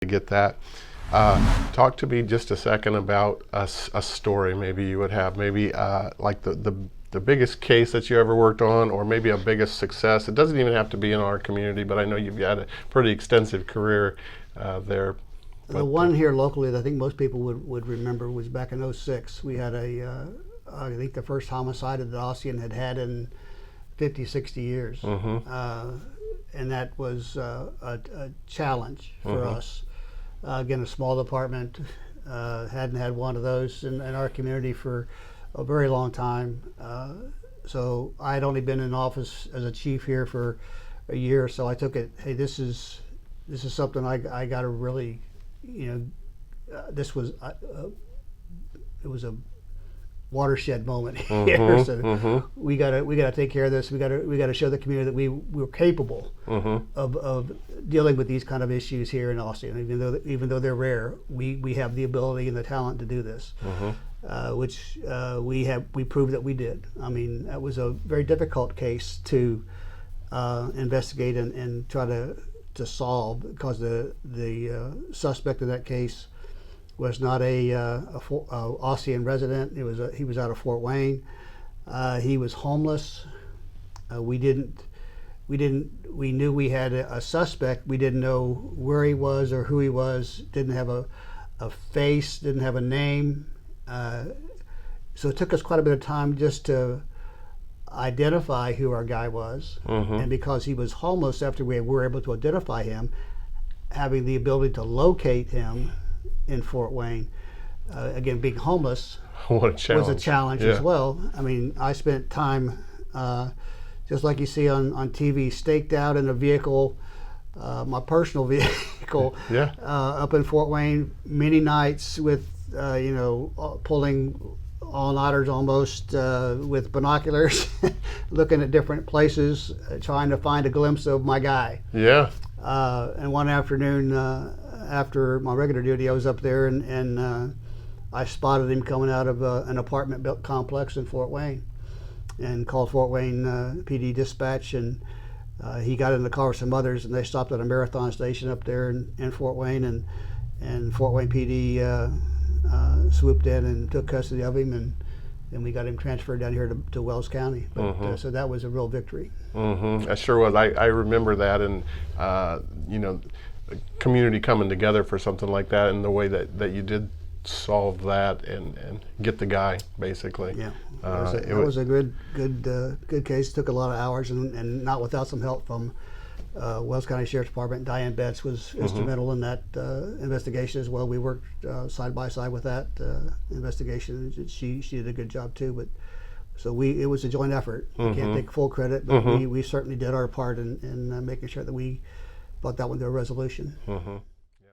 to get that. Talk to me just a second about a story maybe you would have, maybe like the biggest case that you ever worked on, or maybe a biggest success. It doesn't even have to be in our community, but I know you've had a pretty extensive career there. The one here locally that I think most people would remember was back in '06. We had I think the first homicide that Ossian had in 50, 60 years. And that was a challenge for us. Again, a small department, hadn't had one of those in our community for a very long time. So I had only been in office as a chief here for a year, so I took it, hey, this is something I got to really, this was, it was a watershed moment here. So we gotta take care of this. We gotta show the community that we're capable of dealing with these kind of issues here in Ossian. Even though they're rare, we have the ability and the talent to do this, which we proved that we did. I mean, that was a very difficult case to investigate and try to solve, because the suspect in that case was not a Ossian resident. He was out of Fort Wayne. He was homeless. We knew we had a suspect. We didn't know where he was or who he was. Didn't have a face. Didn't have a name. So it took us quite a bit of time just to identify who our guy was. And because he was homeless, after we were able to identify him, having the ability to locate him in Fort Wayne, again, being homeless was a challenge as well. I mean, I spent time, just like you see on TV, staked out in a vehicle, my personal vehicle, up in Fort Wayne, many nights with, pulling all-nighters almost, with binoculars, looking at different places, trying to find a glimpse of my guy. And one afternoon, after my regular duty, I was up there and I spotted him coming out of an apartment built complex in Fort Wayne, and called Fort Wayne PD dispatch, and he got in the car with some others, and they stopped at a marathon station up there in Fort Wayne, and Fort Wayne PD swooped in and took custody of him, and then we got him transferred down here to Wells County. But, so that was a real victory. That sure was. I remember that, and community coming together for something like that, and the way that you did solve that and get the guy, basically. It was a good case. It took a lot of hours, and not without some help from Wells County Sheriff's Department. Diane Betts was instrumental in that investigation as well. We worked side by side with that investigation. She did a good job too. But so it was a joint effort. I can't take full credit, but we certainly did our part in making sure that we brought that one to a resolution.